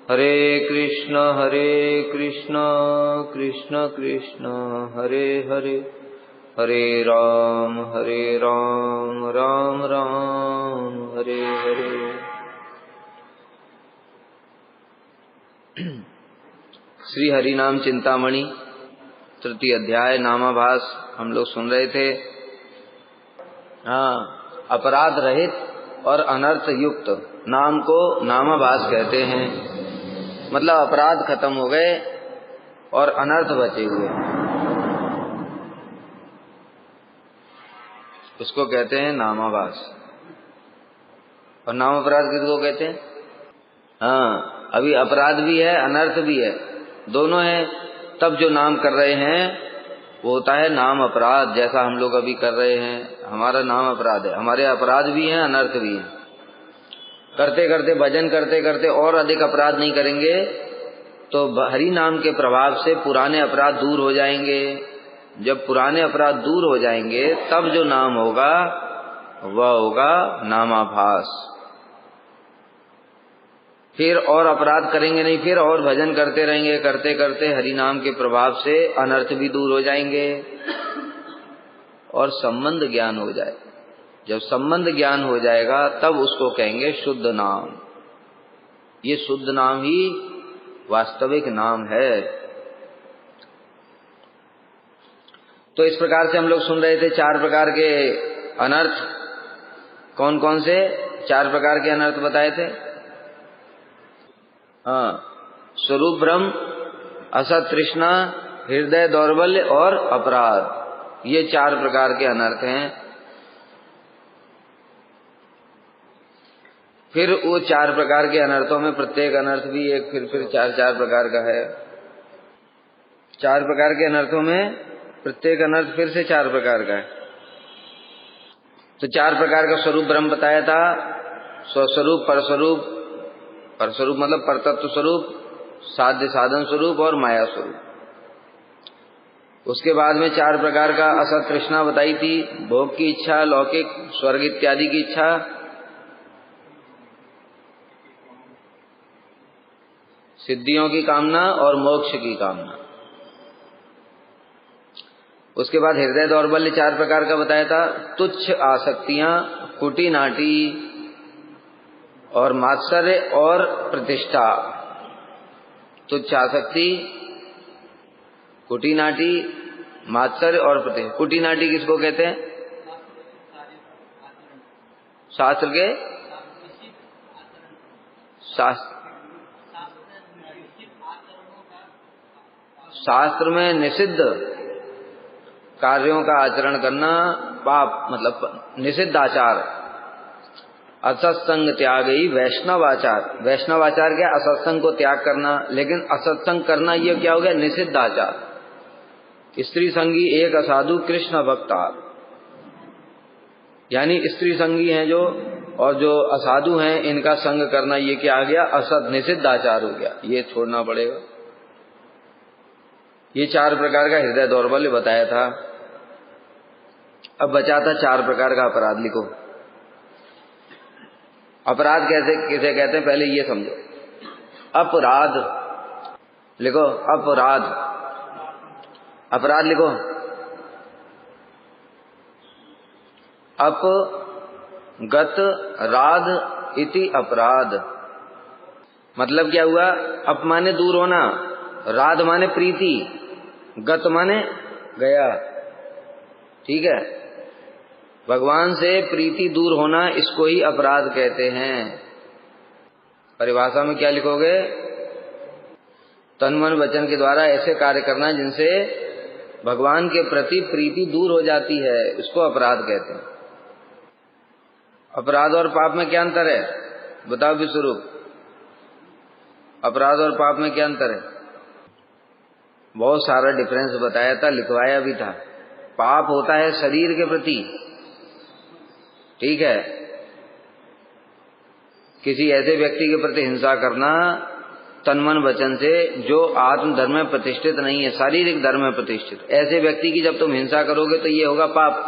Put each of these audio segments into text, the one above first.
हरे कृष्ण कृष्ण कृष्ण हरे हरे, हरे राम राम राम हरे हरे। श्री हरि नाम चिंतामणि तृतीय अध्याय नामाभास हम लोग सुन रहे थे। अपराध रहित और अनर्थ युक्त नाम को नामाभास कहते हैं। मतलब अपराध खत्म हो गए और अनर्थ बचे हुए, उसको कहते हैं नामाभास। और नाम अपराध किसको कहते हैं? अभी अपराध भी है अनर्थ भी है, दोनों है। तब जो नाम कर रहे हैं वो होता है नाम अपराध। जैसा हम लोग अभी कर रहे हैं, हमारा नाम अपराध है। हमारे अपराध भी हैं अनर्थ भी हैं। करते करते भजन करते करते और अधिक अपराध नहीं करेंगे तो हरि नाम के प्रभाव से पुराने अपराध दूर हो जाएंगे। जब पुराने अपराध दूर हो जाएंगे तब जो नाम होगा वह होगा नामाभास। फिर और अपराध करेंगे नहीं, फिर और भजन करते रहेंगे। करते करते हरि नाम के प्रभाव से अनर्थ भी दूर हो जाएंगे और संबंध ज्ञान हो जाए। जब संबंध ज्ञान हो जाएगा तब उसको कहेंगे शुद्ध नाम। ये शुद्ध नाम ही वास्तविक नाम है। तो इस प्रकार से हम लोग सुन रहे थे 4 प्रकार के अनर्थ। कौन कौन से 4 प्रकार के अनर्थ बताए थे? स्वरूप भ्रम, असत तृष्णा, हृदय दौर्बल्य और अपराध, ये 4 प्रकार के अनर्थ हैं। फिर वो 4 प्रकार के अनर्थों में प्रत्येक अनर्थ भी एक फिर 4 प्रकार का है। 4 प्रकार के अनर्थों में प्रत्येक अनर्थ फिर से 4 प्रकार का है। तो 4 प्रकार का स्वरूप ब्रह्म बताया था। स्वस्वरूप, परस्वरूप, परस्वरूप मतलब परतत्व स्वरूप, साध्य साधन स्वरूप और माया स्वरूप। उसके बाद में 4 प्रकार का असत तृष्णा बताई थी। भोग की इच्छा, लौकिक स्वर्ग इत्यादि की इच्छा, सिद्धियों की कामना और मोक्ष की कामना। उसके बाद हृदय दौर्बल्य 4 प्रकार का बताया था। तुच्छ आसक्तियां, कुटी नाटी और मात्सर्य और प्रतिष्ठा। तुच्छ आसक्ति, कुटी नाटी, मात्सर्य और प्रतिष्ठा। कुटी नाटी किसको कहते हैं? शास्त्र के शास्त्र में निषिद्ध कार्यों का आचरण करना पाप, मतलब निषिद्ध आचार। असत्संग त्यागी वैष्णव आचार। वैष्णव आचार क्या? असत्संग को त्याग करना। लेकिन असत्संग करना ये क्या हो गया? निषिद्ध आचार। स्त्री संगी एक असाधु कृष्ण भक्तार, यानी स्त्री संगी हैं जो और जो असाधु हैं इनका संग करना, ये क्या आ गया? असत निषिद्ध आचार हो गया। ये छोड़ना पड़ेगा। ये 4 प्रकार का हृदय दौर्बल्य बताया था। अब बचा था 4 प्रकार का अपराध। लिखो अपराध कैसे किसे कहते हैं, पहले ये समझो। अपराध लिखो, अपराध, अपराध लिखो। अपगत राध इति अपराध। मतलब क्या हुआ? अप माने दूर होना, राध माने प्रीति, गत माने गया। ठीक है, भगवान से प्रीति दूर होना, इसको ही अपराध कहते हैं। परिभाषा में क्या लिखोगे? तन मन वचन के द्वारा ऐसे कार्य करना जिनसे भगवान के प्रति प्रीति दूर हो जाती है, इसको अपराध कहते हैं। अपराध और पाप में क्या अंतर है? बताओ विश्वरूप, अपराध और पाप में क्या अंतर है? बहुत सारा डिफरेंस बताया था, लिखवाया भी था। पाप होता है शरीर के प्रति, ठीक है, किसी ऐसे व्यक्ति के प्रति हिंसा करना तन मन वचन से जो आत्म धर्म में प्रतिष्ठित नहीं है, शारीरिक धर्म में प्रतिष्ठित। ऐसे व्यक्ति की जब तुम हिंसा करोगे तो ये होगा पाप।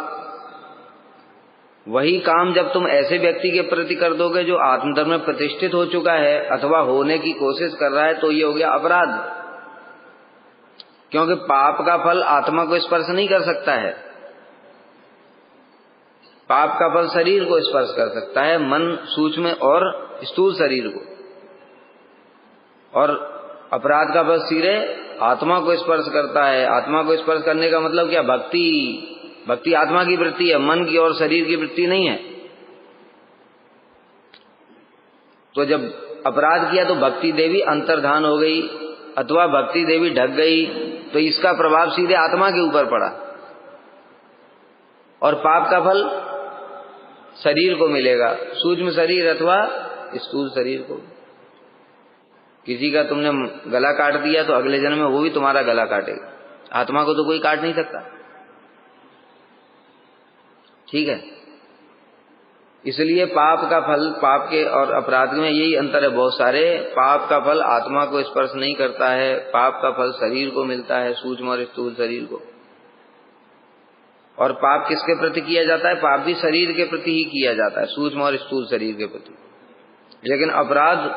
वही काम जब तुम ऐसे व्यक्ति के प्रति कर दोगे जो आत्मधर्म में प्रतिष्ठित हो चुका है अथवा होने की कोशिश कर रहा है, तो ये हो गया अपराध। क्योंकि पाप का फल आत्मा को स्पर्श नहीं कर सकता है, पाप का फल शरीर को स्पर्श कर सकता है, मन, सूक्ष्म और स्थूल शरीर को। और अपराध का फल सीधे आत्मा को स्पर्श करता है। आत्मा को स्पर्श करने का मतलब क्या? भक्ति। भक्ति आत्मा की वृत्ति है, मन की और शरीर की वृत्ति नहीं है। तो जब अपराध किया तो भक्ति देवी अंतर्धान हो गई अथवा भक्ति देवी ढक गई, तो इसका प्रभाव सीधे आत्मा के ऊपर पड़ा। और पाप का फल शरीर को मिलेगा, सूक्ष्म शरीर अथवा स्थूल शरीर को। किसी का तुमने गला काट दिया तो अगले जन्म में वो भी तुम्हारा गला काटेगा। आत्मा को तो कोई काट नहीं सकता, ठीक है। इसलिए पाप का फल, पाप के और अपराध में यही अंतर है बहुत सारे। पाप का फल आत्मा को स्पर्श नहीं करता है, पाप का फल शरीर को मिलता है, सूक्ष्म और स्थूल शरीर को। और पाप किसके प्रति किया जाता है? पाप भी शरीर के प्रति ही किया जाता है, सूक्ष्म और स्थूल शरीर के प्रति। लेकिन अपराध,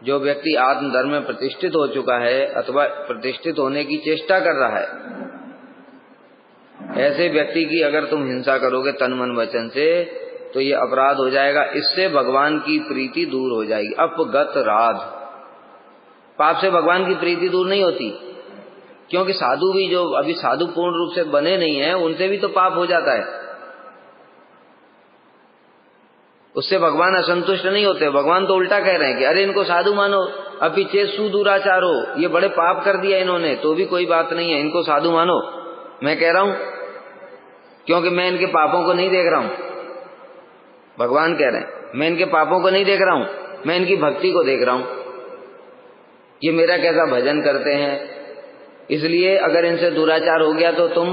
जो व्यक्ति आत्मधर्म में प्रतिष्ठित हो चुका है अथवा प्रतिष्ठित होने की चेष्टा कर रहा है, ऐसे व्यक्ति की अगर तुम हिंसा करोगे तन मन वचन से, तो ये अपराध हो जाएगा। इससे भगवान की प्रीति दूर हो जाएगी। अपगत राध, पाप से भगवान की प्रीति दूर नहीं होती। क्योंकि साधु भी जो अभी साधु पूर्ण रूप से बने नहीं है, उनसे भी तो पाप हो जाता है, उससे भगवान असंतुष्ट नहीं होते। भगवान तो उल्टा कह रहे हैं कि अरे इनको साधु मानो, अभी चेत सुदूराचारो, ये बड़े पाप कर दिया इन्होंने, तो भी कोई बात नहीं है, इनको साधु मानो। मैं कह रहा हूं क्योंकि मैं इनके पापों को नहीं देख रहा हूं। भगवान कह रहे हैं मैं इनके पापों को नहीं देख रहा हूं, मैं इनकी भक्ति को देख रहा हूं। ये मेरा कैसा भजन करते हैं, इसलिए अगर इनसे दुराचार हो गया तो तुम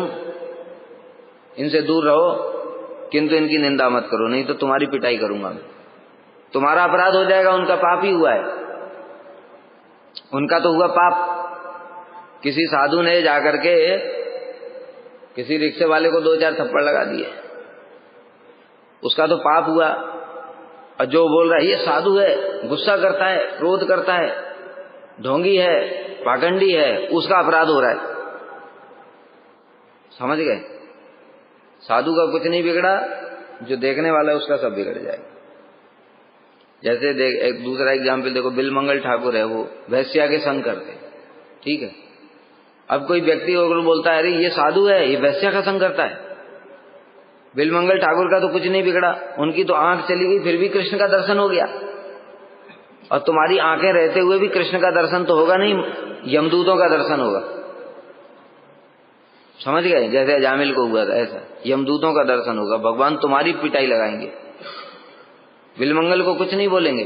इनसे दूर रहो, किंतु इनकी निंदा मत करो, नहीं तो तुम्हारी पिटाई करूंगा मैं। तुम्हारा अपराध हो जाएगा, उनका पाप ही हुआ है। उनका तो हुआ पाप। किसी साधु ने जाकर के किसी रिक्शे वाले को 2-4 थप्पड़ लगा दिए, उसका तो पाप हुआ। और जो बोल रहा है ये साधु है, गुस्सा करता है, क्रोध करता है, ढोंगी है, पाखंडी है, उसका अपराध हो रहा है। समझ गए? साधु का कुछ नहीं बिगड़ा, जो देखने वाला है उसका सब बिगड़ जाएगा। जैसे एक दूसरा एग्जाम्पल देखो, बिलमंगल ठाकुर है, वो वैश्या के संग करते, ठीक है। अब कोई व्यक्ति अगर बोलता है अरे ये साधु है, ये वैश्या का संग करता है, बिलमंगल ठाकुर का तो कुछ नहीं बिगड़ा, उनकी तो आंख चली गई फिर भी कृष्ण का दर्शन हो गया। और तुम्हारी आंखें रहते हुए भी कृष्ण का दर्शन तो होगा नहीं, यमदूतों का दर्शन होगा। समझ गए? जैसे अजामिल को हुआ था ऐसा यमदूतों का दर्शन होगा। भगवान तुम्हारी पिटाई लगाएंगे, बिलमंगल को कुछ नहीं बोलेंगे।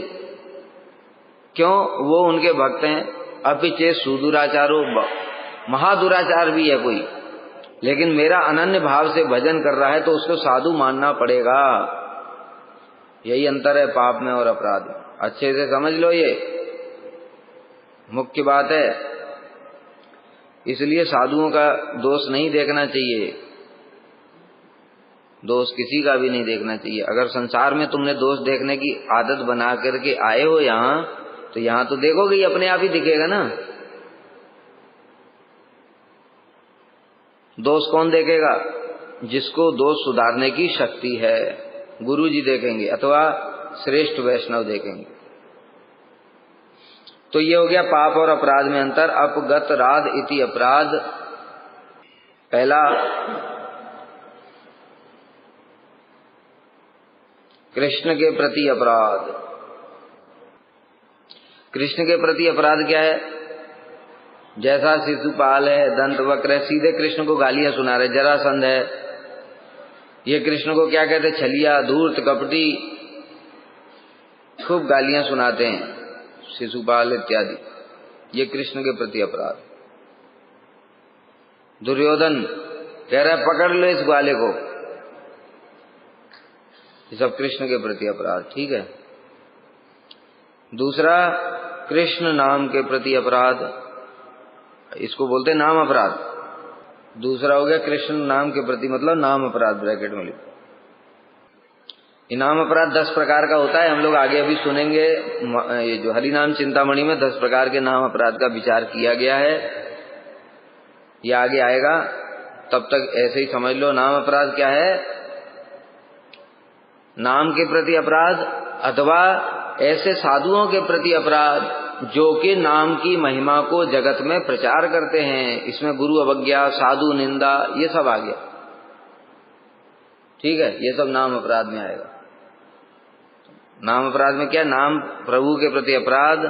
क्यों? वो उनके भक्त हैं। अपिचे सुदुराचारो, महादुराचार भी है कोई, लेकिन मेरा अनन्य भाव से भजन कर रहा है तो उसको साधु मानना पड़ेगा। यही अंतर है पाप में और अपराध में। अच्छे से समझ लो, ये मुख्य बात है। इसलिए साधुओं का दोष नहीं देखना चाहिए, दोष किसी का भी नहीं देखना चाहिए। अगर संसार में तुमने दोष देखने की आदत बना करके आए हो यहाँ, तो यहाँ तो देखोगे ये अपने आप ही दिखेगा ना। दोष कौन देखेगा? जिसको दोष सुधारने की शक्ति है, गुरु जी देखेंगे अथवा श्रेष्ठ वैष्णव देखेंगे। तो ये हो गया पाप और अपराध में अंतर। अपगत राध इति अपराध। पहला, कृष्ण के प्रति अपराध। कृष्ण के प्रति अपराध क्या है? जैसा शिशुपाल है, दंतवक्र है, सीधे कृष्ण को गालियां सुना रहे। जरासंध है, ये कृष्ण को क्या कहते? छलिया, धूर्त, कपटी, खूब गालियां सुनाते हैं, शिशुपाल इत्यादि। ये कृष्ण के प्रति अपराध। दुर्योधन कह रहा है पकड़ लो इस ग्वाले को, ये सब कृष्ण के प्रति अपराध, ठीक है। दूसरा, कृष्ण नाम के प्रति अपराध, इसको बोलते नाम अपराध। दूसरा हो गया कृष्ण नाम के प्रति, मतलब नाम अपराध, ब्रैकेट में लिखो। इनाम अपराध 10 प्रकार का होता है। हम लोग आगे अभी सुनेंगे, ये जो हरिनाम चिंतामणि में 10 प्रकार के नाम अपराध का विचार किया गया है, ये आगे आएगा। तब तक ऐसे ही समझ लो नाम अपराध क्या है। नाम के प्रति अपराध अथवा ऐसे साधुओं के प्रति अपराध जो कि नाम की महिमा को जगत में प्रचार करते हैं। इसमें गुरु अवज्ञा, साधु निंदा, ये सब आ गया। ठीक है, ये सब नाम अपराध में आएगा। नाम अपराध में क्या? नाम प्रभु के प्रति अपराध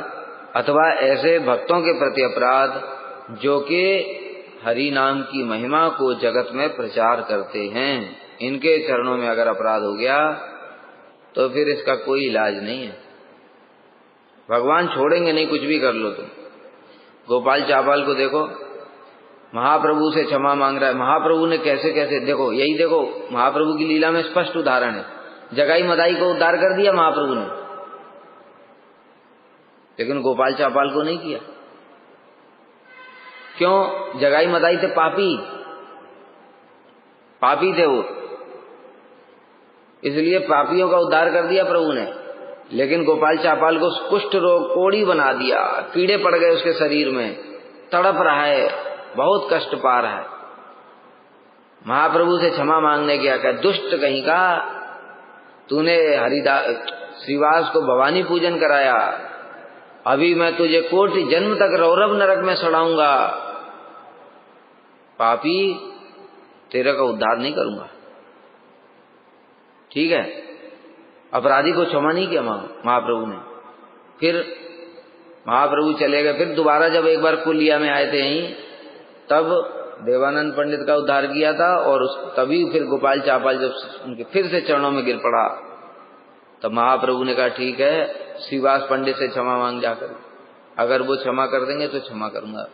अथवा ऐसे भक्तों के प्रति अपराध जो कि हरि नाम की महिमा को जगत में प्रचार करते हैं। इनके चरणों में अगर अपराध हो गया तो फिर इसका कोई इलाज नहीं है। भगवान छोड़ेंगे नहीं, कुछ भी कर लो तुम। गोपाल चापाल को देखो, महाप्रभु से क्षमा मांग रहा है। महाप्रभु ने कैसे कैसे, देखो यही देखो, महाप्रभु की लीला में स्पष्ट उदाहरण है। जगाई मदाई को उद्धार कर दिया महाप्रभु ने, लेकिन गोपाल चापाल को नहीं किया। क्यों? जगाई मदाई थे पापी, पापी थे वो, इसलिए पापियों का उद्धार कर दिया प्रभु ने। लेकिन गोपाल चापाल को कुष्ठ रोग, कोड़ी बना दिया, कीड़े पड़ गए उसके शरीर में, तड़प रहा है, बहुत कष्ट पा रहा है। महाप्रभु से क्षमा मांगने गया, क्या दुष्ट कहीं का, तूने हरिदास श्रीवास को भवानी पूजन कराया, अभी मैं तुझे कोटि जन्म तक रौरव नरक में सड़ाऊंगा। पापी, तेरे का उद्धार नहीं करूंगा। ठीक है, अपराधी को क्षमा नहीं किया महाप्रभु ने। फिर महाप्रभु चले गए। फिर दोबारा जब एक बार कुलिया में आए थे यहीं, तब देवानंद पंडित का उद्धार किया था। और तभी फिर गोपाल चापाल जब उनके फिर से चरणों में गिर पड़ा, तब महाप्रभु ने कहा ठीक है, श्रीवास पंडित से क्षमा मांग जाकर, अगर वो क्षमा कर देंगे तो क्षमा करूंगा।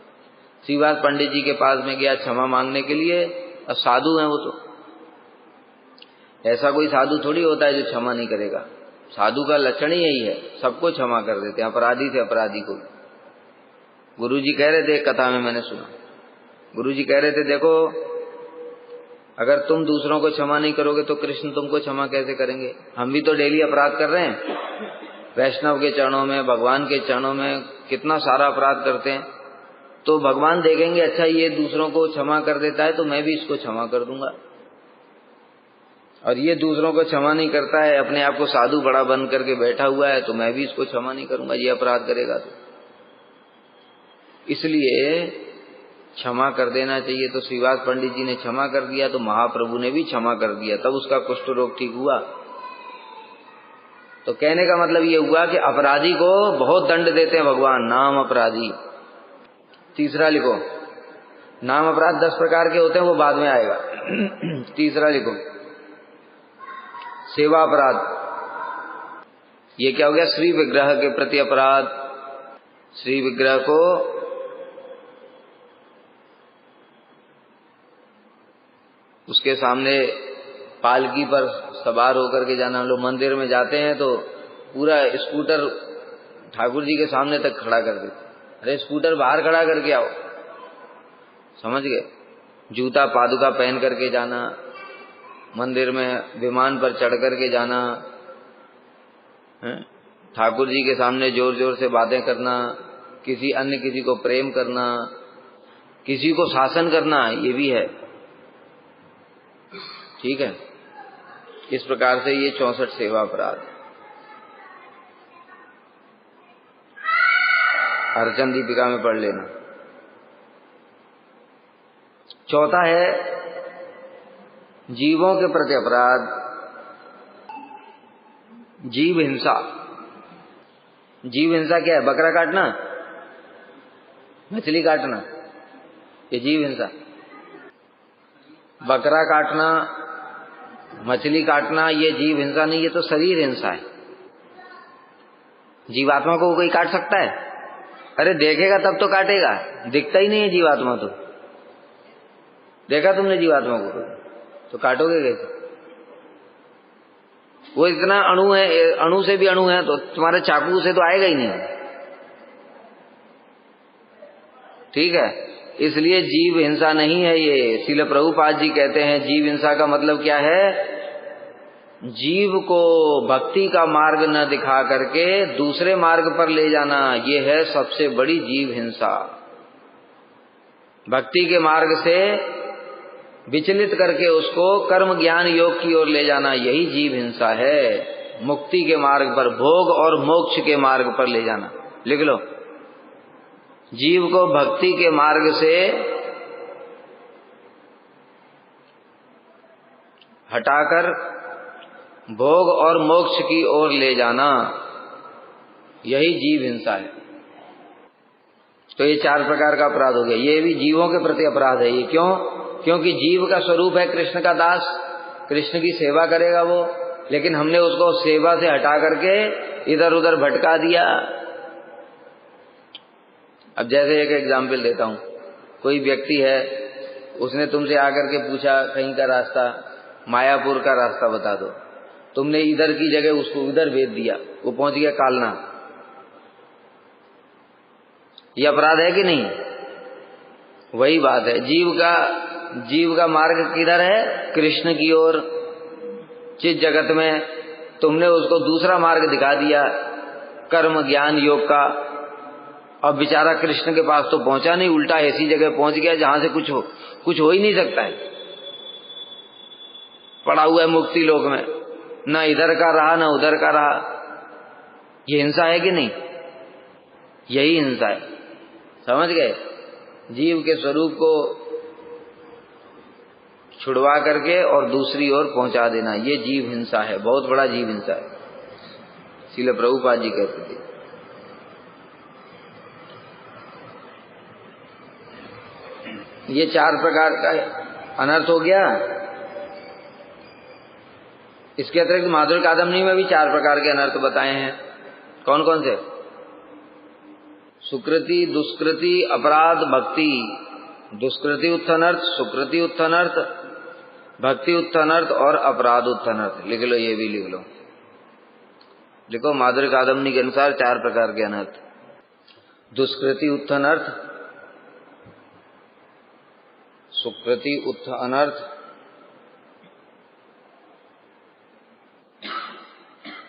श्रीवास पंडित जी के पास में गया क्षमा मांगने के लिए। अब साधु हैं वो, तो ऐसा कोई साधु थोड़ी होता है जो क्षमा नहीं करेगा। साधु का लक्षण ही यही है, सबको क्षमा कर देते हैं, अपराधी से अपराधी को। गुरुजी कह रहे थे, एक कथा में मैंने सुना, गुरुजी कह रहे थे देखो, अगर तुम दूसरों को क्षमा नहीं करोगे तो कृष्ण तुमको क्षमा कैसे करेंगे? हम भी तो डेली अपराध कर रहे हैं, वैष्णव के चरणों में, भगवान के चरणों में कितना सारा अपराध करते हैं। तो भगवान देखेंगे अच्छा ये दूसरों को क्षमा कर देता है तो मैं भी इसको क्षमा कर दूंगा, और ये दूसरों को क्षमा नहीं करता है, अपने आप को साधु बड़ा बन करके बैठा हुआ है, तो मैं भी इसको क्षमा नहीं करूंगा, ये अपराध करेगा तो। इसलिए क्षमा कर देना चाहिए। तो श्रीवास पंडित जी ने क्षमा कर दिया, तो महाप्रभु ने भी क्षमा कर दिया, तब उसका कुष्ठ रोग ठीक हुआ। तो कहने का मतलब ये हुआ कि अपराधी को बहुत दंड देते हैं भगवान, नाम अपराधी। तीसरा लिखो, नाम अपराध 10 प्रकार के होते हैं, वो बाद में आएगा। तीसरा लिखो, सेवा अपराध। ये क्या हो गया? श्री विग्रह के प्रति अपराध। श्री विग्रह को उसके सामने पालकी पर सवार होकर के जाना। हम लोग मंदिर में जाते हैं तो पूरा स्कूटर ठाकुर जी के सामने तक खड़ा कर देते, अरे स्कूटर बाहर खड़ा करके आओ, समझ गए? जूता पादुका पहन करके जाना, मंदिर में विमान पर चढ़ करके जाना, ठाकुर जी के सामने जोर जोर से बातें करना, किसी को प्रेम करना, किसी को शासन करना, ये भी है। ठीक है, इस प्रकार से ये 64 सेवा अपराध। अर्चन दीपिका में पढ़ लेना। चौथा है जीवों के प्रति अपराध, जीव हिंसा। जीव हिंसा क्या है? बकरा काटना, मछली काटना, ये जीव हिंसा। बकरा काटना, मछली काटना, ये जीव हिंसा नहीं, ये तो शरीर हिंसा है। जीवात्मा को कोई काट सकता है? अरे देखेगा तब तो काटेगा, दिखता ही नहीं है जीवात्मा। तो देखा तुमने जीवात्मा को तो काटोगे कैसे? वो इतना अणु है, अणु से भी अणु है, तो तुम्हारे चाकू से तो आएगा ही नहीं। ठीक है, इसलिए जीव हिंसा नहीं है ये। श्रील प्रभुपाद जी कहते हैं जीव हिंसा का मतलब क्या है जीव को भक्ति का मार्ग न दिखा करके दूसरे मार्ग पर ले जाना, ये है सबसे बड़ी जीव हिंसा। भक्ति के मार्ग से विचलित करके उसको कर्म ज्ञान योग की ओर ले जाना, यही जीव हिंसा है। मुक्ति के मार्ग पर, भोग और मोक्ष के मार्ग पर ले जाना। लिख लो, जीव को भक्ति के मार्ग से हटाकर भोग और मोक्ष की ओर ले जाना, यही जीव हिंसा है। तो ये 4 प्रकार का अपराध हो गया। ये भी जीवों के प्रति अपराध है। ये क्यों? क्योंकि जीव का स्वरूप है कृष्ण का दास, कृष्ण की सेवा करेगा वो, लेकिन हमने उसको सेवा से हटा करके इधर उधर भटका दिया। अब जैसे एक एग्जाम्पल देता हूं, कोई व्यक्ति है, उसने तुमसे आकर के पूछा कहीं का रास्ता, मायापुर का रास्ता बता दो। तुमने इधर की जगह उसको उधर भेज दिया, वो पहुंच गया कालना। ये अपराध है कि नहीं? वही बात है, जीव का मार्ग किधर है? कृष्ण की ओर। जिस जगत में तुमने उसको दूसरा मार्ग दिखा दिया कर्म ज्ञान योग का, अब बेचारा कृष्ण के पास तो पहुंचा नहीं, उल्टा ऐसी जगह पहुंच गया जहां से कुछ हो ही नहीं सकता है। पड़ा हुआ है मुक्ति लोक में, ना इधर का रहा ना उधर का रहा। ये हिंसा है कि नहीं? यही हिंसा है। समझ गए? जीव के स्वरूप को छुड़वा करके और दूसरी ओर पहुंचा देना, ये जीव हिंसा है, बहुत बड़ा जीव हिंसा है। इसलिए प्रभुपाद जी कहते थे ये 4 प्रकार का अनर्थ हो गया। इसके अतिरिक्त माधुर्य कादम्बनी में भी 4 प्रकार के अनर्थ बताए हैं। कौन कौन से? सुकृति, दुष्कृति, अपराध, भक्ति। दुष्कृति उत्थानर्थ, सुकृति उत्थानर्थ, भक्ति उत्थानर्थ और अपराध उत्थानर्थ। लिख लो, ये भी लिख लो। लिखो, माधुर्य कादम्बनी के अनुसार 4 प्रकार के अनर्थ। दुष्कृति उत्थानर्थ, सुकृति उत्थानर्थ,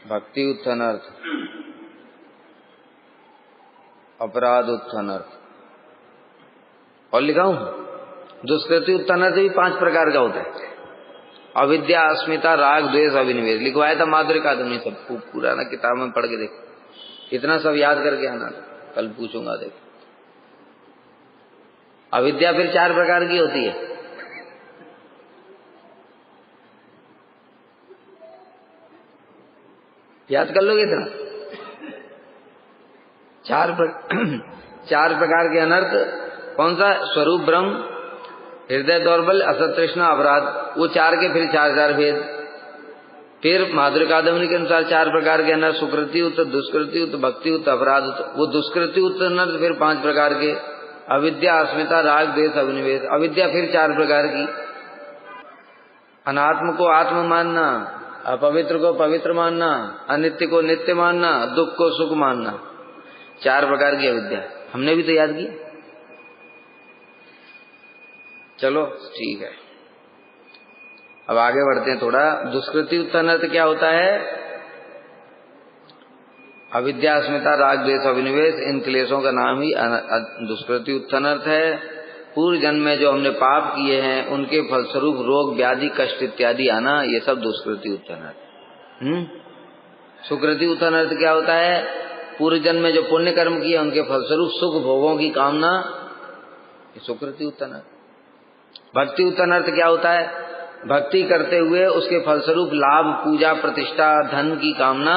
भक्ति उत्थानर्थ, अपराध उत्थानर्थ। और लिखाऊं, दुष्कृति उत्थानर्थ भी 5 प्रकार का होता है। अविद्या, अस्मिता, राग, द्वेष, अभिनिवेश। लिखवाया था माधुर्य कादम्बनी, सब पुराना किताब में पढ़ के देखो। इतना सब याद करके आना, कल पूछूंगा। देखो, अविद्या फिर 4 प्रकार की होती है। याद कर लोगे इतना? 4 प्रकार के अनर्थ। कौन सा? स्वरूप ब्रह्म, हृदय दौर्बल्य, असत तृष्णा, अपराध। वो 4 के फिर 4 भेद। फिर माधुर्य कादम्बनी के अनुसार 4 प्रकार के अनर्थ। सुकृति उत्तर, दुष्कृति उत्तर, भक्ति उत्तर, अपराध उत्तर। वो दुष्कृति उत्तर अनर्थ फिर 5 प्रकार के। अविद्या, अस्मिता, राग, द्वेष, अभिनिवेश। अविद्या फिर 4 प्रकार की। अनात्म को आत्म मानना, अपवित्र को पवित्र मानना, अनित्य को नित्य मानना, दुख को सुख मानना। 4 प्रकार की अविद्या। हमने भी तो याद की। चलो ठीक है, अब आगे बढ़ते हैं थोड़ा। दुष्कृति उत्थानर्थ क्या होता है? अविद्या, अस्मिता, राग, द्वेष, अभिनिवेश, इन क्लेशों का नाम ही दुष्कृति उत्थानर्थ है। पूर्व जन्म में जो हमने पाप किए हैं उनके फलस्वरूप रोग, व्याधि, कष्ट इत्यादि आना, ये सब दुष्कृति उत्थानर्थ। सुकृति उत्थानर्थ क्या होता है? पूर्व जन्म में जो पुण्य कर्म किए उनके फलस्वरूप सुख भोगों की कामना, ये सुकृति उत्थानर्थ। भक्ति उत्थानर्थ क्या होता है? भक्ति करते हुए उसके फलस्वरूप लाभ, पूजा, प्रतिष्ठा, धन की कामना,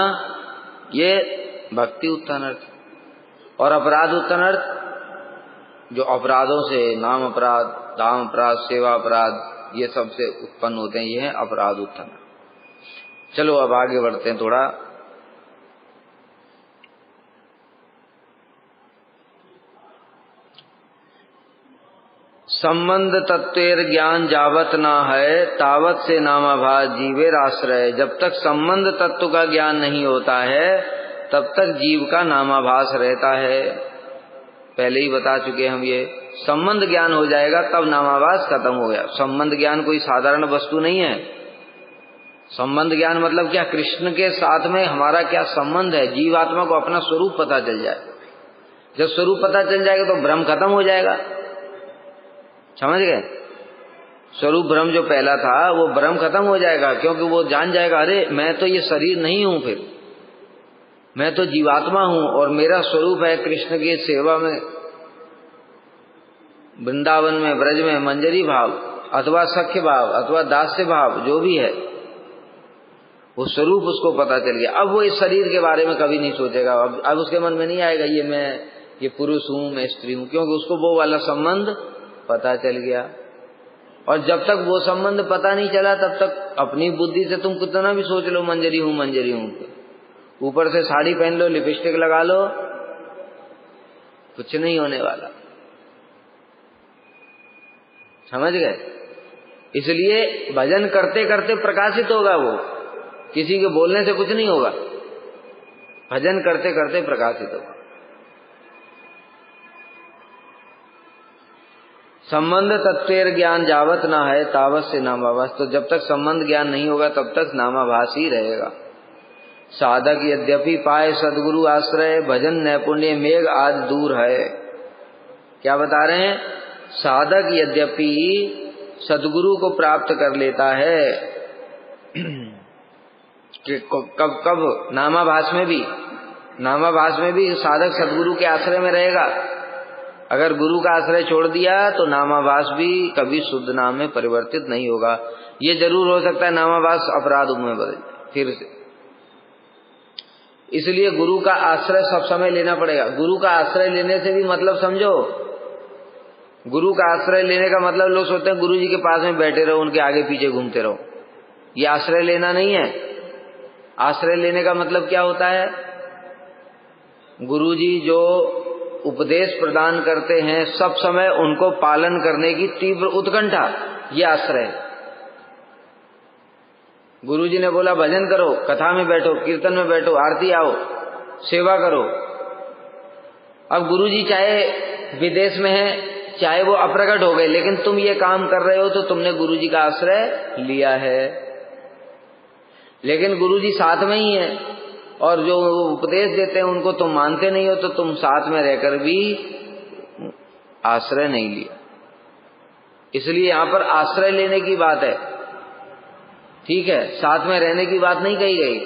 ये भक्ति उत्थानर्थ। और अपराध उत्थानर्थ, जो अपराधों से, नाम अपराध, दाम अपराध, सेवा अपराध, ये सब से उत्पन्न होते हैं, ये है अपराध उत्थानर्थ। चलो अब आगे बढ़ते हैं थोड़ा। संबंध तत्वेर ज्ञान जावत ना है, तावत से नामाभास जीवेर आश्रय। जब तक संबंध तत्व का ज्ञान नहीं होता है तब तक जीव का नामाभास रहता है। पहले ही बता चुके हम, ये संबंध ज्ञान हो जाएगा तब नामाभास खत्म हो गया। संबंध ज्ञान कोई साधारण वस्तु नहीं है। संबंध ज्ञान मतलब क्या? कृष्ण के साथ में हमारा क्या संबंध है, जीवात्मा को अपना स्वरूप पता चल जाए। जब स्वरूप पता चल जाएगा तो भ्रम खत्म हो जाएगा। समझ गए? स्वरूप भ्रम जो पहला था वो भ्रम खत्म हो जाएगा, क्योंकि वो जान जाएगा अरे मैं तो ये शरीर नहीं हूं, फिर मैं तो जीवात्मा हूं और मेरा स्वरूप है कृष्ण की सेवा में, वृंदावन में, ब्रज में मंजरी भाव अथवा सख्य भाव अथवा दास्य भाव जो भी है, वो स्वरूप उसको पता चल गया। अब वो इस शरीर के बारे में कभी नहीं सोचेगा। अब उसके मन में नहीं आएगा ये मैं ये पुरुष हूं, मैं स्त्री हूं, क्योंकि उसको वो वाला संबंध पता चल गया। और जब तक वो संबंध पता नहीं चला तब तक अपनी बुद्धि से तुम कितना भी सोच लो मंजरी हूं मंजरी हूं, ऊपर से साड़ी पहन लो, लिपस्टिक लगा लो, कुछ नहीं होने वाला। समझ गए? इसलिए भजन करते करते प्रकाशित होगा वो, किसी के बोलने से कुछ नहीं होगा, भजन करते करते प्रकाशित होगा। संबंध तत्वेर ज्ञान जावत ना है तावत से नामाभास, तो जब तक संबंध ज्ञान नहीं होगा तब तक नामाभास ही रहेगा। साधक यद्यपि पाए सदगुरु आश्रय, भजन नैपुण्य मेघ आज दूर है। क्या बता रहे हैं? साधक यद्यपि सदगुरु को प्राप्त कर लेता है कि कब कब नामाभास में भी साधक सदगुरु के आश्रय में रहेगा। अगर गुरु का आश्रय छोड़ दिया तो नामाभास भी कभी शुद्ध नाम में परिवर्तित नहीं होगा। ये जरूर हो सकता है नामाभास अपराध में बदल फिर से। इसलिए गुरु का आश्रय सब समय लेना पड़ेगा। गुरु का आश्रय लेने से भी मतलब समझो, गुरु का आश्रय लेने का मतलब लोग सोचते हैं गुरु जी के पास में बैठे रहो, उनके आगे पीछे घूमते रहो। ये आश्रय लेना नहीं है। आश्रय लेने का मतलब क्या होता है? गुरु जी जो उपदेश प्रदान करते हैं सब समय उनको पालन करने की तीव्र उत्कंठा, ये आश्रय। गुरु जी ने बोला भजन करो, कथा में बैठो, कीर्तन में बैठो, आरती आओ, सेवा करो। अब गुरु जी चाहे विदेश में है, चाहे वो अप्रकट हो गए, लेकिन तुम ये काम कर रहे हो तो तुमने गुरु जी का आश्रय लिया है। लेकिन गुरु जी साथ में ही है और जो उपदेश देते हैं उनको तुम मानते नहीं हो, तो तुम साथ में रहकर भी आश्रय नहीं लिया। इसलिए यहां पर आश्रय लेने की बात है, ठीक है, साथ में रहने की बात नहीं कही गई।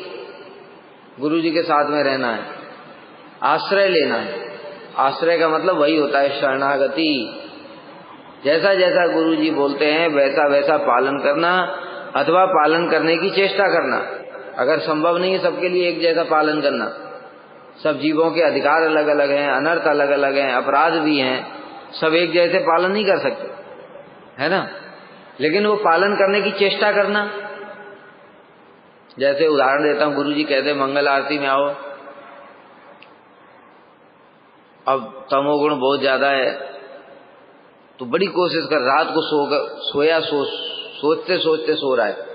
गुरु जी के साथ में रहना है, आश्रय लेना है। आश्रय का मतलब वही होता है शरणागति। जैसा जैसा गुरु जी बोलते हैं वैसा वैसा पालन करना अथवा पालन करने की चेष्टा करना। अगर संभव नहीं है सबके लिए एक जैसा पालन करना, सब जीवों के अधिकार अलग अलग हैं, अनर्थ अलग अलग हैं, अपराध भी हैं, सब एक जैसे पालन नहीं कर सकते, है ना। लेकिन वो पालन करने की चेष्टा करना। जैसे उदाहरण देता हूं, गुरु जी कहते हैं मंगल आरती में आओ, अब तमोगुण बहुत ज्यादा है तो बड़ी कोशिश कर, रात को सोचते सोचते सो रहा है।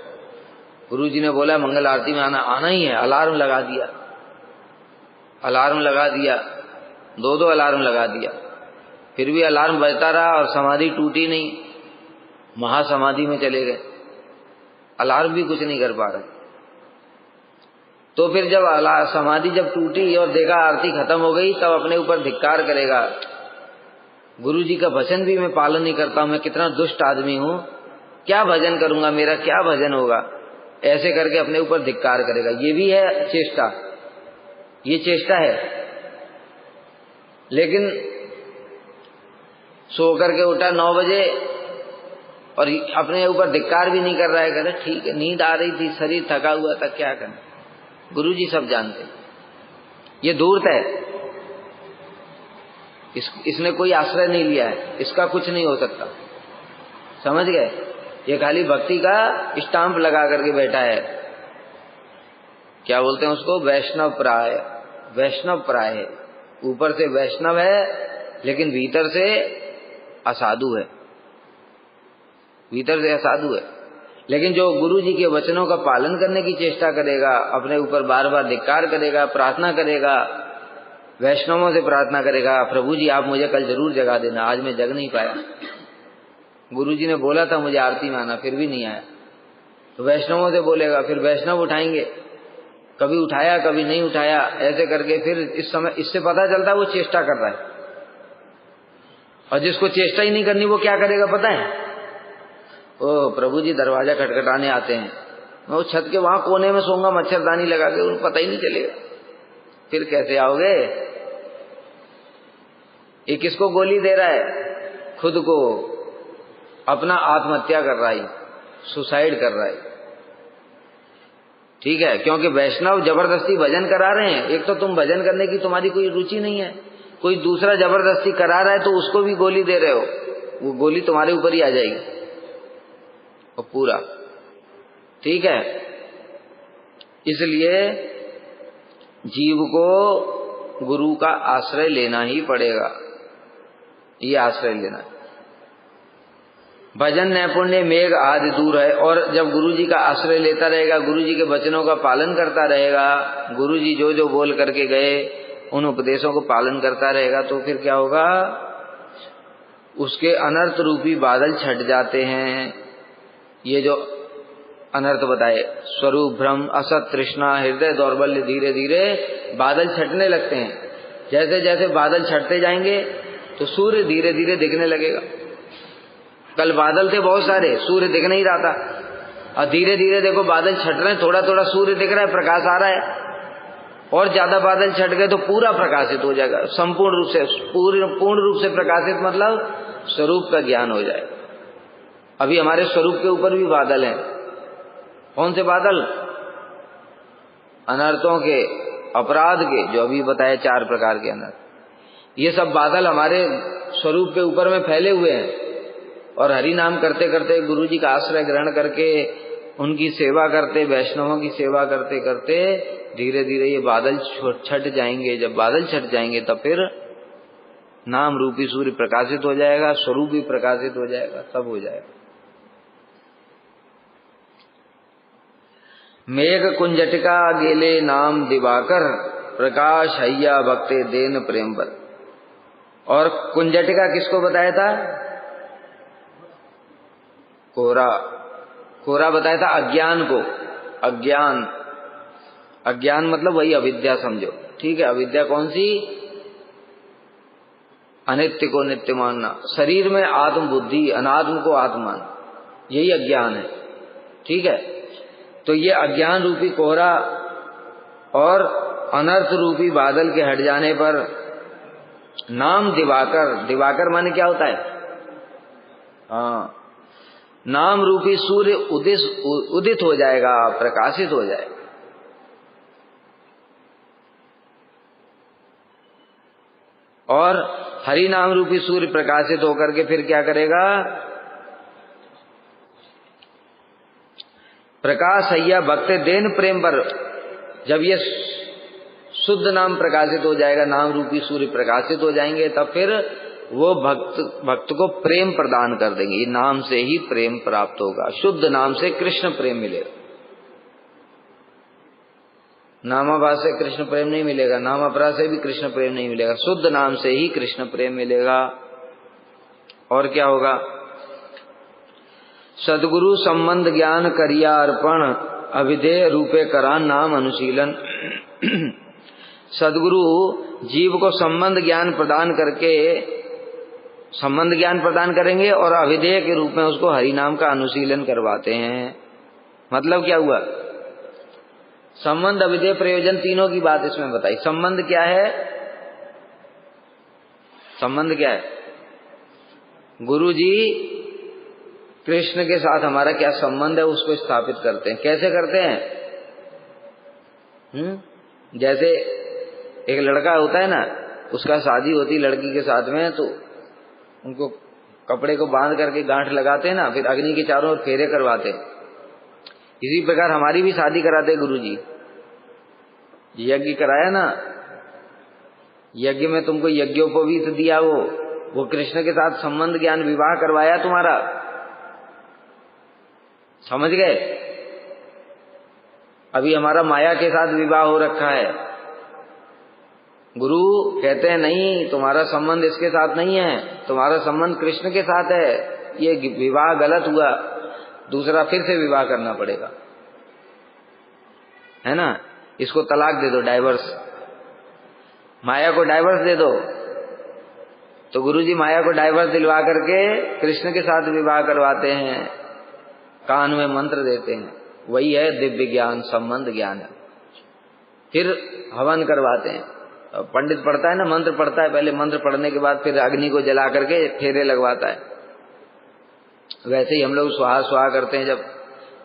गुरु जी ने बोला मंगल आरती में आना ही है, अलार्म लगा दिया, दो अलार्म लगा दिया, फिर भी अलार्म बजता रहा और समाधि टूटी नहीं, महासमाधि में चले गए, अलार्म भी कुछ नहीं कर पा रहे। तो फिर जब समाधि जब टूटी और देखा आरती खत्म हो गई, तब अपने ऊपर धिक्कार करेगा, गुरु जी का वचन भी मैं पालन नहीं करता हूं, मैं कितना दुष्ट आदमी हूं, क्या भजन करूंगा, मेरा क्या भजन होगा, ऐसे करके अपने ऊपर धिक्कार करेगा। ये भी है चेष्टा, ये चेष्टा है। लेकिन सो करके उठा 9 बजे और अपने ऊपर धिक्कार भी नहीं कर रहा है, कह रहे ठीक है नींद आ रही थी, शरीर थका हुआ था, क्या करें। गुरु जी सब जानते, ये धूर्त है, इसने कोई आश्रय नहीं लिया है, इसका कुछ नहीं हो सकता। समझ गए? ये खाली भक्ति का स्टाम्प लगा करके बैठा है। क्या बोलते हैं उसको? वैष्णव प्राय। वैष्णव प्राय है, ऊपर से वैष्णव है लेकिन भीतर से असाधु है, भीतर से असाधु है। लेकिन जो गुरु जी के वचनों का पालन करने की चेष्टा करेगा, अपने ऊपर बार बार धिक्कार करेगा, प्रार्थना करेगा, वैष्णवों से प्रार्थना करेगा, प्रभु जी आप मुझे कल जरूर जगा देना, आज मैं जग नहीं पाया, गुरु जी ने बोला था मुझे आरती में आना, फिर भी नहीं आया, तो वैष्णवों से बोलेगा, फिर वैष्णव उठाएंगे, कभी उठाया कभी नहीं उठाया, ऐसे करके फिर इस समय इससे पता चलता है वो चेष्टा कर रहा है। और जिसको चेष्टा ही नहीं करनी वो क्या करेगा पता है? ओ प्रभु जी दरवाजा खटखटाने आते हैं, मैं उस छत के वहां कोने में सोऊंगा मच्छरदानी लगा के, उनको पता ही नहीं चलेगा। फिर कैसे आओगे? ये किसको गोली दे रहा है? खुद को, अपना आत्महत्या कर रहा है, सुसाइड कर रहा है। ठीक है, क्योंकि वैष्णव जबरदस्ती भजन करा रहे हैं। एक तो तुम भजन करने की तुम्हारी कोई रुचि नहीं है, कोई दूसरा जबरदस्ती करा रहा है तो उसको भी गोली दे रहे हो, वो गोली तुम्हारे ऊपर ही आ जाएगी और पूरा। ठीक है, इसलिए जीव को गुरु का आश्रय लेना ही पड़ेगा, ये आश्रय लेना। भजन नैपुण्य मेघ आदि दूर है। और जब गुरु जी का आश्रय लेता रहेगा, गुरु जी के वचनों का पालन करता रहेगा, गुरु जी जो जो बोल करके गए उन उपदेशों को पालन करता रहेगा, तो फिर क्या होगा? उसके अनर्थ रूपी बादल छट जाते हैं। ये जो अनर्थ बताए, स्वरूप भ्रम, असत तृष्णा, हृदय दौर्बल्य, धीरे धीरे बादल छटने लगते हैं। जैसे जैसे बादल छटते जाएंगे तो सूर्य धीरे धीरे दिखने लगेगा। कल बादल थे बहुत सारे, सूर्य दिख नहीं रहा था, और धीरे धीरे देखो बादल छट रहे हैं, थोड़ा थोड़ा सूर्य दिख रहा है, प्रकाश आ रहा है। और ज्यादा बादल छट गए तो पूरा प्रकाशित हो जाएगा, संपूर्ण रूप से, पूर्ण रूप से प्रकाशित, मतलब स्वरूप का ज्ञान हो जाएगा। अभी हमारे स्वरूप के ऊपर भी बादल हैं। कौन से बादल? अनर्थों के, अपराध के, जो अभी बताए 4 प्रकार के अनर्थ। ये सब बादल हमारे स्वरूप के ऊपर में फैले हुए हैं। और हरि नाम करते करते, गुरु जी का आश्रय ग्रहण करके, उनकी सेवा करते, वैष्णवों की सेवा करते करते धीरे धीरे ये बादल छट जाएंगे। जब बादल छट जाएंगे तब फिर नाम रूपी सूर्य प्रकाशित हो जाएगा, स्वरूप भी प्रकाशित हो जाएगा, सब हो जाएगा। मेघ कुंजटिका गेले नाम दिवाकर, प्रकाश हैया भक्ते देन प्रेमवर। और कुंजटिका किसको बताया था? कोहरा। कोहरा बताया था अज्ञान को। अज्ञान, अज्ञान मतलब वही अविद्या समझो। ठीक है, अविद्या कौन सी? अनित्य को नित्य मानना, शरीर में आत्म बुद्धि, अनात्म को आत्मान, यही अज्ञान है। ठीक है, तो ये अज्ञान रूपी कोहरा और अनर्थ रूपी बादल के हट जाने पर नाम दिवाकर, दिवाकर माने क्या होता है? हाँ, नाम रूपी सूर्य उदित हो जाएगा, प्रकाशित हो जाएगा। और हरि नाम रूपी सूर्य प्रकाशित होकर के फिर क्या करेगा? प्रकाश हैया भक्ते देन प्रेम पर। जब ये शुद्ध नाम प्रकाशित हो जाएगा, नाम रूपी सूर्य प्रकाशित हो जाएंगे, तब फिर वो भक्त को प्रेम प्रदान कर देंगे। ये नाम से ही प्रेम प्राप्त होगा। शुद्ध नाम से कृष्ण प्रेम मिलेगा, नामाभास से कृष्ण प्रेम नहीं मिलेगा, नाम अपराध से भी कृष्ण प्रेम नहीं मिलेगा, शुद्ध नाम से ही कृष्ण प्रेम मिलेगा। और क्या होगा? सदगुरु संबंध ज्ञान करिया अर्पण, अविधेय रूपे करान नाम अनुशीलन। सदगुरु जीव को संबंध ज्ञान प्रदान करके, संबंध ज्ञान प्रदान करेंगे और अविधेय के रूप में उसको हरि नाम का अनुशीलन करवाते हैं। मतलब क्या हुआ? संबंध, अविधेय, प्रयोजन, तीनों की बात इसमें बताई। संबंध क्या है? संबंध क्या है? गुरु जी कृष्ण के साथ हमारा क्या संबंध है उसको स्थापित करते हैं। कैसे करते हैं? जैसे एक लड़का होता है ना, उसका शादी होती लड़की के साथ में, तो उनको कपड़े को बांध करके गांठ लगाते हैं ना, फिर अग्नि के चारों ओर फेरे करवाते हैं। इसी प्रकार हमारी भी शादी कराते गुरु जी। यज्ञ कराया ना, यज्ञ में तुमको यज्ञोपवीत दिया, वो कृष्ण के साथ संबंध ज्ञान विवाह करवाया तुम्हारा। समझ गए? अभी हमारा माया के साथ विवाह हो रखा है। गुरु कहते हैं नहीं, तुम्हारा संबंध इसके साथ नहीं है, तुम्हारा संबंध कृष्ण के साथ है, ये विवाह गलत हुआ। दूसरा फिर से विवाह करना पड़ेगा, है ना। इसको तलाक दे दो, डाइवर्स, माया को डाइवर्स दे दो। तो गुरुजी माया को डाइवर्स दिलवा करके कृष्ण के साथ विवाह करवाते हैं, कान में मंत्र देते हैं, वही है दिव्य ज्ञान, संबंध ज्ञान है। फिर हवन करवाते हैं, पंडित पढ़ता है ना, मंत्र पढ़ता है, पहले मंत्र पढ़ने के बाद फिर अग्नि को जला करके फेरे लगवाता है। वैसे ही हम लोग स्वाहा स्वाहा करते हैं जब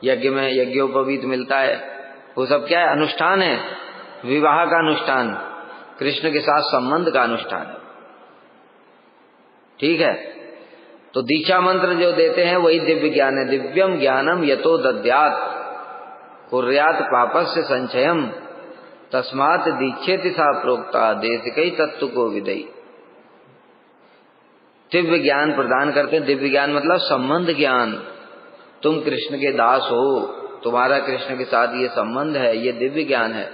यज्ञ में यज्ञोपवीत मिलता है, वो सब क्या है, अनुष्ठान है, विवाह का अनुष्ठान, कृष्ण के साथ संबंध का अनुष्ठान है, ठीक है। तो दीक्षा मंत्र जो देते हैं वही दिव्य ज्ञान है। दिव्यम ज्ञानम यतो दद्यात् कुर्यात् पापस्य संचयम तस्मात् दीक्षेति सा प्रोक्ता देशिकै तत्व को विदई। दिव्य ज्ञान प्रदान करते हैं। दिव्य ज्ञान मतलब संबंध ज्ञान। तुम कृष्ण के दास हो, तुम्हारा कृष्ण के साथ ये संबंध है, ये दिव्य ज्ञान है,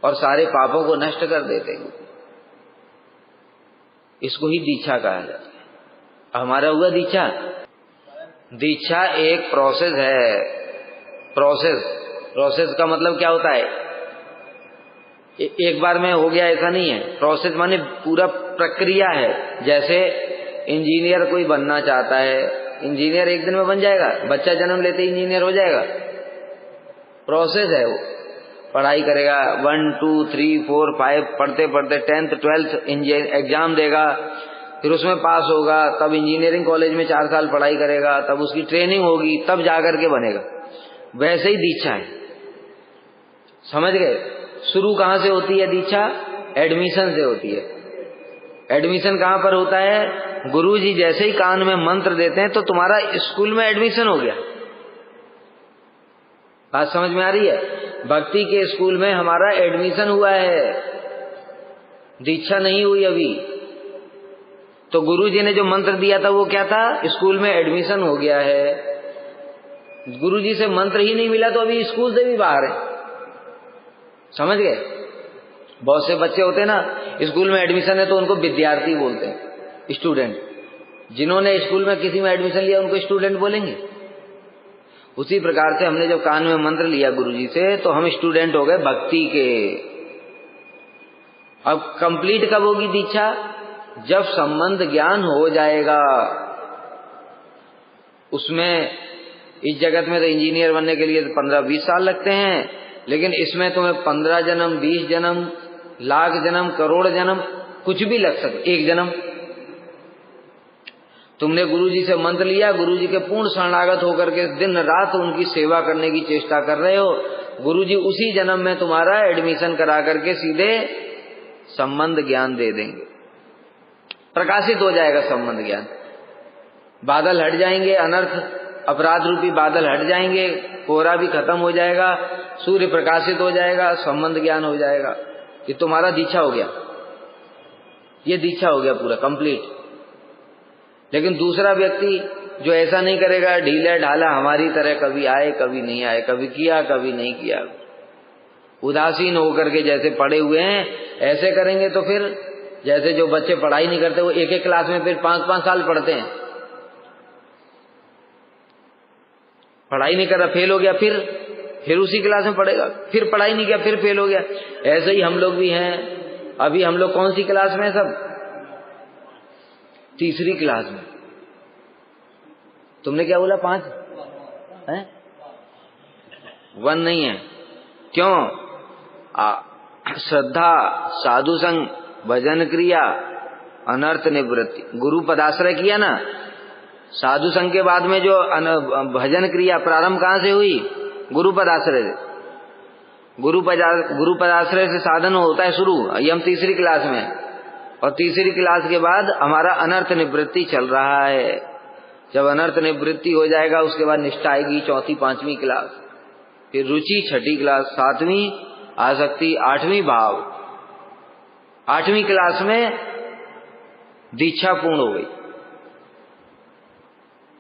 और सारे पापों को नष्ट कर देते हैं। इसको ही दीक्षा कहा जाता है। हमारा हुआ दीक्षा। दीक्षा एक प्रोसेस है। प्रोसेस का मतलब क्या होता है, एक बार में हो गया ऐसा नहीं है। प्रोसेस माने पूरा प्रक्रिया है। जैसे इंजीनियर कोई बनना चाहता है, इंजीनियर एक दिन में बन जाएगा? बच्चा जन्म लेते ही इंजीनियर हो जाएगा? प्रोसेस है। वो पढ़ाई करेगा, 1 2 3 4 5 पढ़ते पढ़ते 10th 12th एग्जाम देगा, फिर उसमें पास होगा, तब इंजीनियरिंग कॉलेज में 4 साल पढ़ाई करेगा, तब उसकी ट्रेनिंग होगी, तब जाकर के बनेगा। वैसे ही दीक्षा है, समझ गए? शुरू कहाँ से होती है दीक्षा? एडमिशन से होती है। एडमिशन कहाँ पर होता है? गुरुजी जैसे ही कान में मंत्र देते हैं तो तुम्हारा स्कूल में एडमिशन हो गया। बात समझ में आ रही है? भक्ति के स्कूल में हमारा एडमिशन हुआ है, दीक्षा नहीं हुई अभी। तो गुरुजी ने जो मंत्र दिया था वो क्या था? स्कूल में एडमिशन हो गया है। गुरुजी से मंत्र ही नहीं मिला तो अभी स्कूल से भी बाहर है, समझ गए? बहुत से बच्चे होते हैं ना, स्कूल में एडमिशन है तो उनको विद्यार्थी बोलते हैं, स्टूडेंट। जिन्होंने स्कूल में किसी में एडमिशन लिया उनको स्टूडेंट बोलेंगे। उसी प्रकार से हमने जब कान में मंत्र लिया गुरुजी से तो हम स्टूडेंट हो गए भक्ति के। अब कंप्लीट कब होगी दीक्षा? जब संबंध ज्ञान हो जाएगा। उसमें इस जगत में तो इंजीनियर बनने के लिए 15-20 साल लगते हैं, लेकिन इसमें तुम्हें 15 जन्म, 20 जन्म, लाख जन्म, करोड़ जन्म, कुछ भी लग सकता। एक जन्म तुमने गुरुजी से मंत्र लिया, गुरुजी के पूर्ण शरणागत होकर के दिन रात उनकी सेवा करने की चेष्टा कर रहे हो, गुरुजी उसी जन्म में तुम्हारा एडमिशन करा करके सीधे संबंध ज्ञान दे देंगे। प्रकाशित हो जाएगा संबंध ज्ञान। बादल हट जाएंगे, अनर्थ अपराध रूपी बादल हट जाएंगे, कोहरा भी खत्म हो जाएगा, सूर्य प्रकाशित हो जाएगा, संबंध ज्ञान हो जाएगा। ये तुम्हारा दीक्षा हो गया, ये दीक्षा हो गया पूरा कंप्लीट। लेकिन दूसरा व्यक्ति जो ऐसा नहीं करेगा, ढीला ढाला हमारी तरह, कभी आए कभी नहीं आए, कभी किया कभी नहीं किया, उदासीन होकर के जैसे पड़े हुए हैं ऐसे करेंगे तो फिर जैसे जो बच्चे पढ़ाई नहीं करते वो एक एक क्लास में फिर 5-5 साल पढ़ते हैं, पढ़ाई नहीं कर रहा, फेल हो गया, फिर उसी क्लास में पढ़ेगा, फिर पढ़ाई नहीं किया, फिर फेल हो गया। ऐसे ही हम लोग भी हैं। अभी हम लोग कौन सी क्लास में हैं? सब तीसरी क्लास में। तुमने क्या बोला? 5 है? 1 नहीं है। क्यों? श्रद्धा, साधु संग, भजन क्रिया, अनर्थ निवृत्ति, गुरु पदाश्रय किया ना। साधु संग के बाद में जो भजन क्रिया प्रारंभ कहाँ से हुई? गुरु पदाश्रय से। गुरु पदाश्रय से साधन होता है शुरू। ये हम तीसरी क्लास में, और तीसरी क्लास के बाद हमारा अनर्थ निवृत्ति चल रहा है। जब अनर्थ निवृत्ति हो जाएगा उसके बाद निष्ठा आएगी, 4th 5वीं क्लास, फिर रुचि 6ठी क्लास, 7वीं आसक्ति, 8वीं भाव। 8वीं क्लास में दीक्षा पूर्ण हो गई,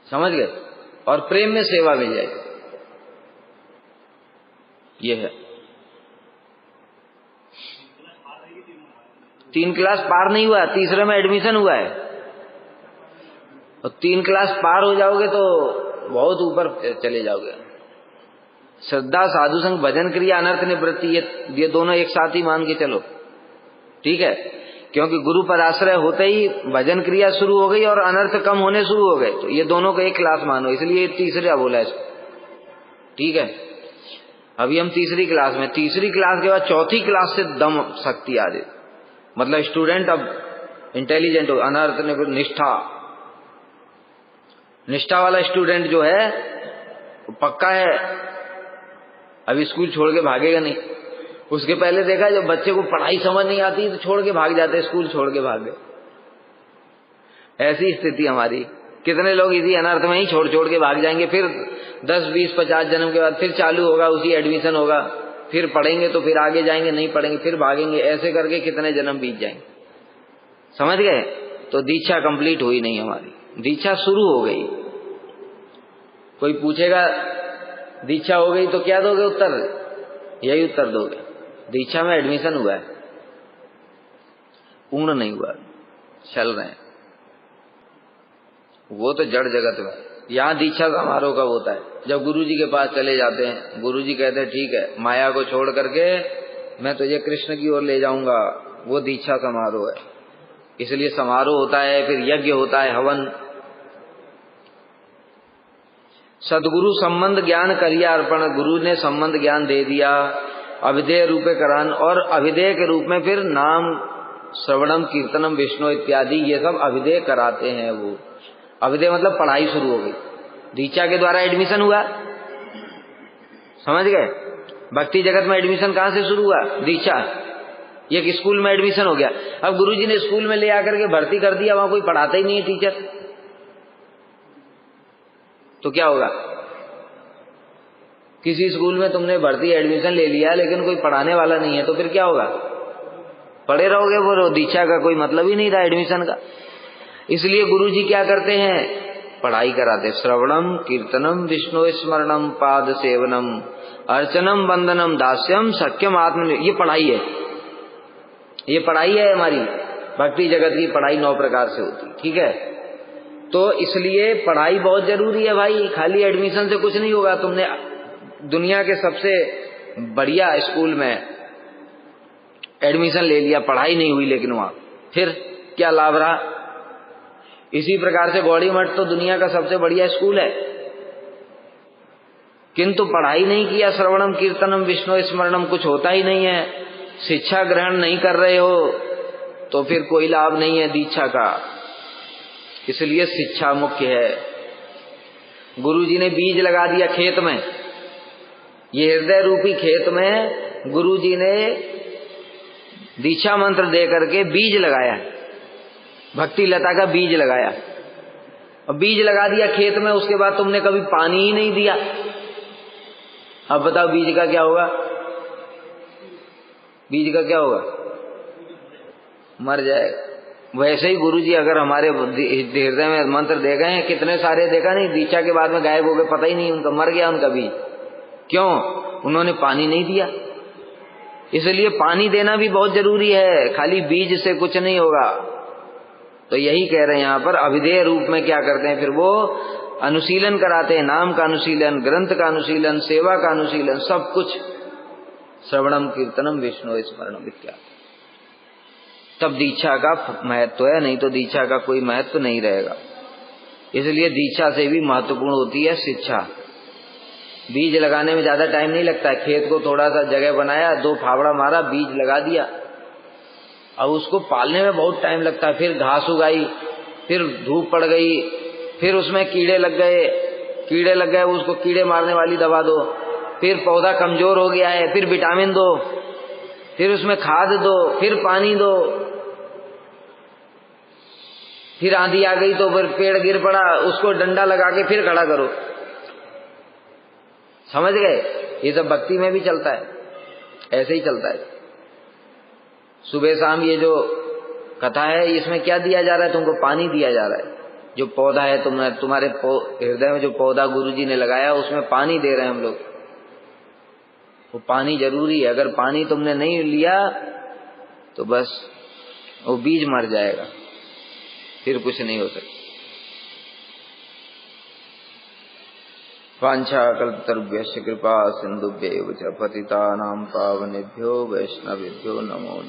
समझ गए? और प्रेम में सेवा मिल जाएगी। ये है। 3 क्लास पार नहीं हुआ, तीसरे में एडमिशन हुआ है। और 3 क्लास पार हो जाओगे तो बहुत ऊपर चले जाओगे। श्रद्धा, साधु संग, भजन क्रिया, अनर्थ निवृत्ति, ये दोनों एक साथ ही मान के चलो, ठीक है। क्योंकि गुरु पर आश्रय होते ही भजन क्रिया शुरू हो गई और अनर्थ कम होने शुरू हो गए, तो ये दोनों को एक क्लास मानो, इसलिए तीसरा बोला इसको, ठीक है। अभी हम तीसरी क्लास में, तीसरी क्लास के बाद चौथी क्लास से दम शक्ति आ जाए, मतलब स्टूडेंट अब इंटेलिजेंट हो। अनर्थ निष्ठा, निष्ठा वाला स्टूडेंट जो है पक्का है, अभी स्कूल छोड़ के भागेगा नहीं। उसके पहले देखा जब बच्चे को पढ़ाई समझ नहीं आती तो छोड़ के भाग जाते, स्कूल छोड़ के भाग गए। ऐसी स्थिति हमारी, कितने लोग इसी अनर्थ में ही छोड़ के भाग जाएंगे, फिर 10, 20, 50 जन्म के बाद फिर चालू होगा, उसी एडमिशन होगा, फिर पढ़ेंगे तो फिर आगे जाएंगे, नहीं पढ़ेंगे फिर भागेंगे, ऐसे करके कितने जन्म बीत जाएंगे, समझ गए। तो दीक्षा कंप्लीट हुई नहीं हमारी, दीक्षा शुरू हो गई। कोई पूछेगा दीक्षा हो गई तो क्या दोगे उत्तर? यही उत्तर दोगे, दीक्षा में एडमिशन हुआ है, पूर्ण नहीं हुआ, चल रहे हैं। वो तो जड़ जगत में, यहाँ दीक्षा समारोह कब होता है? जब गुरुजी के पास चले जाते हैं, गुरुजी कहते हैं ठीक है, माया को छोड़ करके मैं तुझे कृष्ण की ओर ले जाऊंगा, वो दीक्षा समारोह है। इसलिए समारोह होता है, फिर यज्ञ होता है, हवन। सदगुरु संबंध ज्ञान करिया अर्पण, गुरु ने संबंध ज्ञान दे दिया, अभिधेय रूपे करान, और अभिधेय के रूप में फिर नाम, श्रवणम, कीर्तनम, विष्णु इत्यादि ये सब अभिधेय कराते हैं। वो अभिधेय मतलब पढ़ाई शुरू हो गई, दीक्षा के द्वारा एडमिशन हुआ, समझ गए। भक्ति जगत में एडमिशन कहाँ से शुरू हुआ? दीक्षा। एक स्कूल में एडमिशन हो गया, अब गुरुजी ने स्कूल में ले आकर के भर्ती कर दिया, वहां कोई पढ़ाता ही नहीं है टीचर, तो क्या होगा? किसी स्कूल में तुमने भर्ती एडमिशन ले लिया लेकिन कोई पढ़ाने वाला नहीं है, तो फिर क्या होगा? पढ़े रहोगे, वो दीक्षा का कोई मतलब ही नहीं रहा एडमिशन का। इसलिए गुरुजी क्या करते हैं? पढ़ाई कराते, श्रवणम, कीर्तनम, विष्णु स्मरणम, पाद सेवनम, अर्चनम, वंदनम, दास्यम, सख्यम, आत्म, ये पढ़ाई है, ये पढ़ाई है हमारी भक्ति जगत की पढ़ाई 9 प्रकार से होती, ठीक है। तो इसलिए पढ़ाई बहुत जरूरी है भाई, खाली एडमिशन से कुछ नहीं होगा। तुमने दुनिया के सबसे बढ़िया स्कूल में एडमिशन ले लिया, पढ़ाई नहीं हुई लेकिन वहां, फिर क्या लाभ रहा? इसी प्रकार से गौड़ी मठ तो दुनिया का सबसे बढ़िया स्कूल है, किंतु पढ़ाई नहीं किया, श्रवणम, कीर्तनम, विष्णु स्मरणम कुछ होता ही नहीं है, शिक्षा ग्रहण नहीं कर रहे हो, तो फिर कोई लाभ नहीं है दीक्षा का। इसलिए शिक्षा मुख्य है। गुरुजी ने बीज लगा दिया खेत में, ये हृदय रूपी खेत में गुरुजी ने दीक्षा मंत्र दे करके बीज लगाया, भक्ति लता का बीज लगाया, और बीज लगा दिया खेत में, उसके बाद तुमने कभी पानी ही नहीं दिया। अब बताओ बीज का क्या होगा? बीज का क्या होगा? मर जाएगा। वैसे ही गुरुजी अगर हमारे हृदय में मंत्र दे गए हैं, कितने सारे देखा नहीं दीक्षा के बाद में गायब हो गए, पता ही नहीं उनका, मर गया उनका बीज। क्यों? उन्होंने पानी नहीं दिया। इसलिए पानी देना भी बहुत जरूरी है, खाली बीज से कुछ नहीं होगा। तो यही कह रहे हैं यहाँ पर, अभिधेय रूप में क्या करते हैं? फिर वो अनुशीलन कराते हैं, नाम का अनुशीलन, ग्रंथ का अनुशीलन, सेवा का अनुशीलन, सब कुछ, श्रवणम, कीर्तनम, विष्णु स्मरणम इत्यादि। तब दीक्षा का महत्व है, नहीं तो दीक्षा का कोई महत्व नहीं रहेगा। इसलिए दीक्षा से भी महत्वपूर्ण होती है शिक्षा। बीज लगाने में ज्यादा टाइम नहीं लगता है, खेत को थोड़ा सा जगह बनाया, 2 फावड़ा मारा, बीज लगा दिया। अब उसको पालने में बहुत टाइम लगता है, फिर घास उगाई, फिर धूप पड़ गई, फिर उसमें कीड़े लग गए, उसको कीड़े मारने वाली दवा दो, फिर पौधा कमजोर हो गया है, फिर विटामिन दो, फिर उसमें खाद दो, फिर पानी दो, फिर आंधी आ गई तो फिर पेड़ गिर पड़ा, उसको डंडा लगा के फिर खड़ा करो। समझ गए? ये सब भक्ति में भी चलता है, ऐसे ही चलता है। सुबह शाम ये जो कथा है, इसमें क्या दिया जा रहा है? तुमको पानी दिया जा रहा है। जो पौधा है तुम्हारे हृदय में जो पौधा गुरुजी ने लगाया, उसमें पानी दे रहे हैं हम लोग। वो पानी जरूरी है, अगर पानी तुमने नहीं लिया तो बस वो बीज मर जाएगा, फिर कुछ नहीं हो सकता। वाञ्छाकल्पतरुभ्यश्च कृपा सिन्धुभ्यैव च पतितानां पावनेभ्यो वैष्णवेभ्यो नमो नमः।